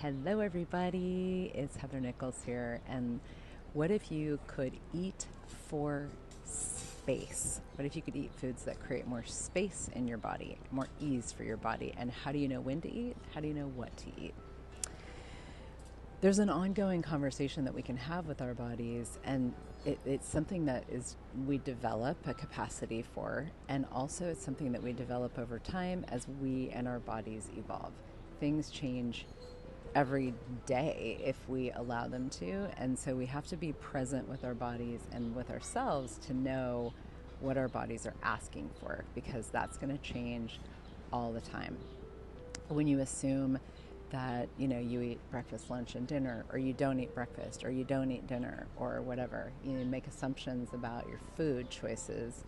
Hello, everybody. It's Heather Nichols here. And what if you could eat for space? What if you could eat foods that create more space in your body, more ease for your body? And how do you know when to eat? How do you know what to eat? There's an ongoing conversation that we can have with our bodies, and it's something that is we develop a capacity for, and also it's something that we develop over time as we and our bodies evolve. Things change every day if we allow them to, and so we have to be present with our bodies and with ourselves to know what our bodies are asking for, because that's going to change all the time. When you assume that you eat breakfast, lunch, and dinner, or you don't eat breakfast, or you don't eat dinner, or whatever, you make assumptions about your food choices.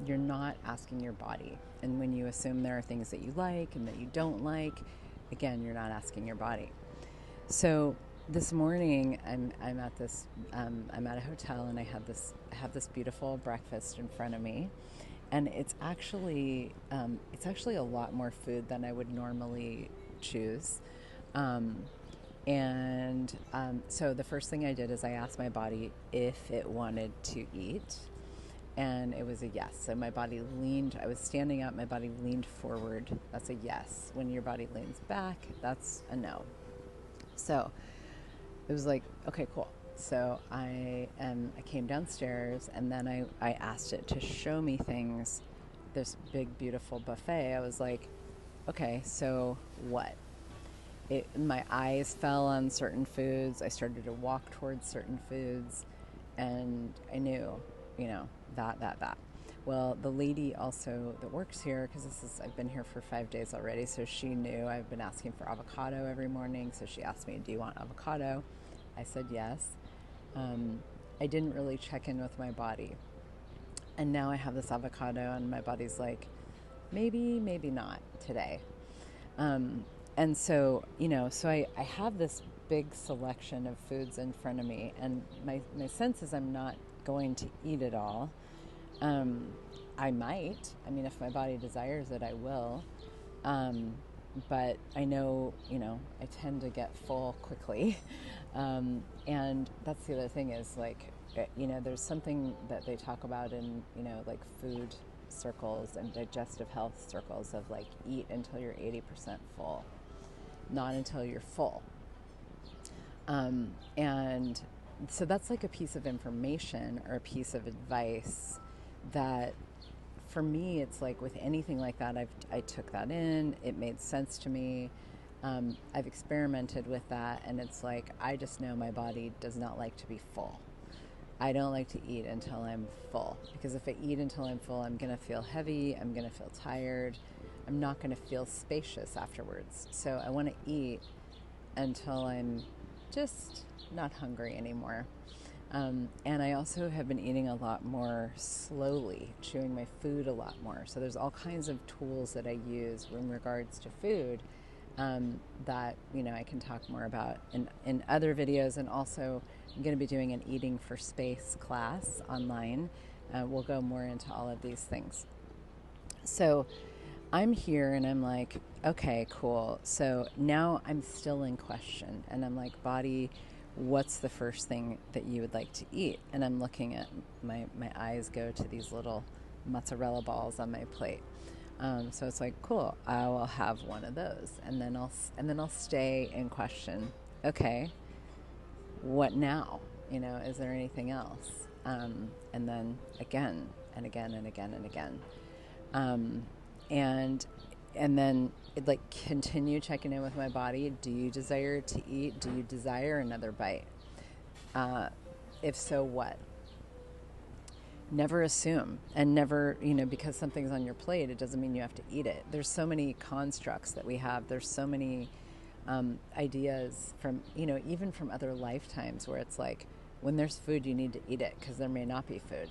You're not asking your body. And when you assume there are things that you like and that you don't like, again, you're not asking your body. So this morning, I'm at a hotel, and I have this beautiful breakfast in front of me, and it's actually a lot more food than I would normally choose. So the first thing I did is I asked my body if it wanted to eat, and it was a yes. So my body leaned, I was standing up, my body leaned forward. That's a yes. When your body leans back, that's a no. So it was like, okay, cool. So I came downstairs, and then I asked it to show me things, this big, beautiful buffet. I was like, okay, so what? My eyes fell on certain foods. I started to walk towards certain foods, and I knew, that. Well, the lady also that works here, because I've been here for 5 days already, so she knew I've been asking for avocado every morning. So she asked me, "Do you want avocado?" I said yes. I didn't really check in with my body, and now I have this avocado, and my body's like, maybe not today. And so, I have this big selection of foods in front of me, and my sense is I'm not going to eat it all. I might. If my body desires it, I will. But I know, I tend to get full quickly. And that's the other thing is, there's something that they talk about in, food circles and digestive health circles of eat until you're 80% full, not until you're full. And so that's like a piece of information or a piece of advice that for me, it's like with anything like that, I took that in, it made sense to me. I've experimented with that, and it's like, I just know my body does not like to be full. I don't like to eat until I'm full, because if I eat until I'm full, I'm going to feel heavy, I'm going to feel tired, I'm not going to feel spacious afterwards. So I want to eat until I'm just not hungry anymore. And I also have been eating a lot more slowly, chewing my food a lot more. So there's all kinds of tools that I use in regards to food that, I can talk more about in other videos. And also I'm going to be doing an Eating for Space class online. We'll go more into all of these things. So I'm here, and I'm like, okay, cool. So now I'm still in question, and I'm like, body, what's the first thing that you would like to eat? And I'm looking at my eyes go to these little mozzarella balls on my plate. So it's like, cool, I will have one of those, and then I'll stay in question. Okay, what now? Is there anything else? And then again and again and again and again. And then continue checking in with my body. Do you desire to eat? Do you desire another bite? If so, what? Never assume, and never, because something's on your plate, it doesn't mean you have to eat it. There's so many constructs that we have. There's so many ideas from, even from other lifetimes, where it's like, when there's food, you need to eat it, because there may not be food.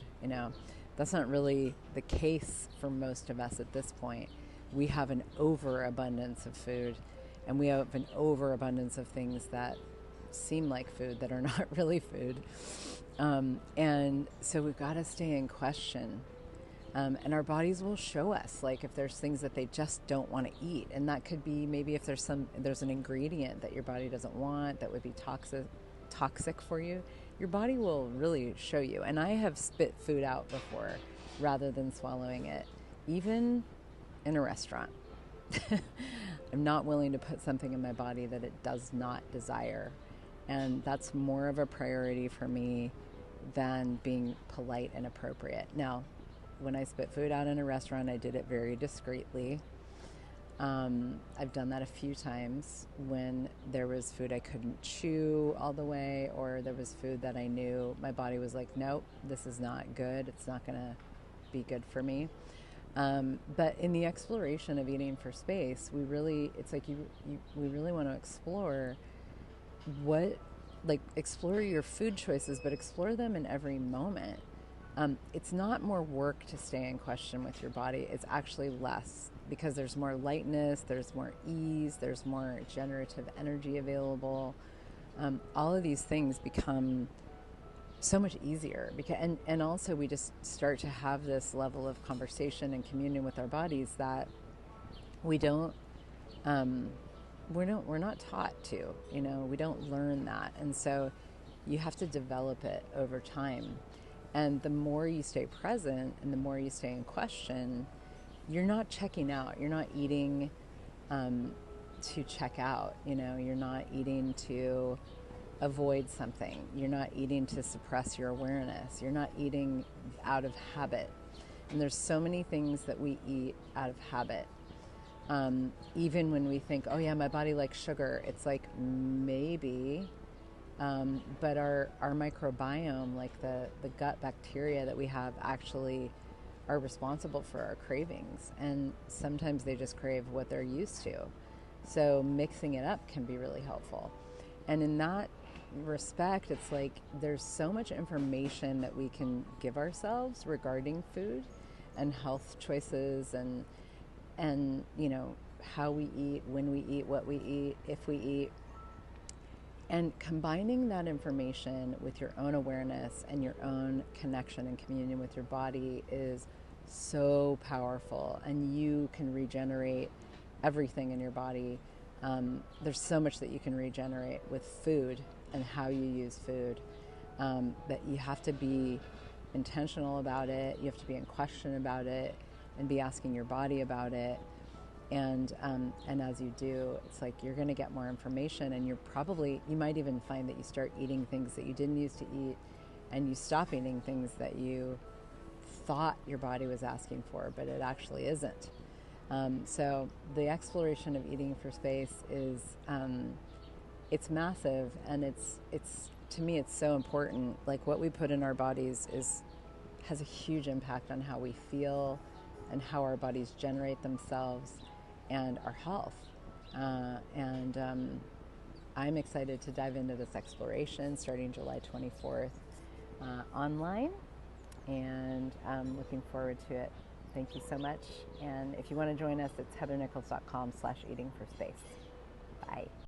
That's not really the case for most of us at this point. We have an overabundance of food, and we have an overabundance of things that seem like food that are not really food. And so we've got to stay in question. And our bodies will show us, like, if there's things that they just don't want to eat. And that could be maybe if there's an ingredient that your body doesn't want that would be toxic for you, your body will really show you. And I have spit food out before rather than swallowing it, even in a restaurant. I'm not willing to put something in my body that it does not desire. And that's more of a priority for me than being polite and appropriate. Now, when I spit food out in a restaurant, I did it very discreetly. I've done that a few times when there was food I couldn't chew all the way, or there was food that I knew my body was like, nope, this is not good. It's not going to be good for me. But in the exploration of eating for space, we really want to explore explore your food choices, but explore them in every moment. It's not more work to stay in question with your body. It's actually less, because there's more lightness, there's more ease, there's more generative energy available. All of these things become so much easier, and also we just start to have this level of conversation and communion with our bodies that we're not taught to. We don't learn that, and so you have to develop it over time. And the more you stay present and the more you stay in question, you're not checking out. You're not eating to check out. You're not eating to avoid something. You're not eating to suppress your awareness. You're not eating out of habit. And there's so many things that we eat out of habit. Even when we think, oh yeah, my body likes sugar, it's like maybe, but our microbiome, like the gut bacteria that we have, actually are responsible for our cravings. And sometimes they just crave what they're used to. So mixing it up can be really helpful. And in that respect, it's like there's so much information that we can give ourselves regarding food and health choices and how we eat, when we eat, what we eat, if we eat. And combining that information with your own awareness and your own connection and communion with your body is so powerful, and you can regenerate everything in your body. There's so much that you can regenerate with food and how you use food, that you have to be intentional about it. You have to be in question about it and be asking your body about it. And as you do, it's like you're going to get more information, and you might even find that you start eating things that you didn't used to eat, and you stop eating things that you thought your body was asking for, but it actually isn't. So the exploration of eating for space is, it's massive, and it's to me, it's so important. Like, what we put in our bodies has a huge impact on how we feel and how our bodies generate themselves and our health. I'm excited to dive into this exploration starting July 24th online, and I'm looking forward to it. Thank you so much. And if you want to join us, it's heathernichols.com/eatingforspace. Bye.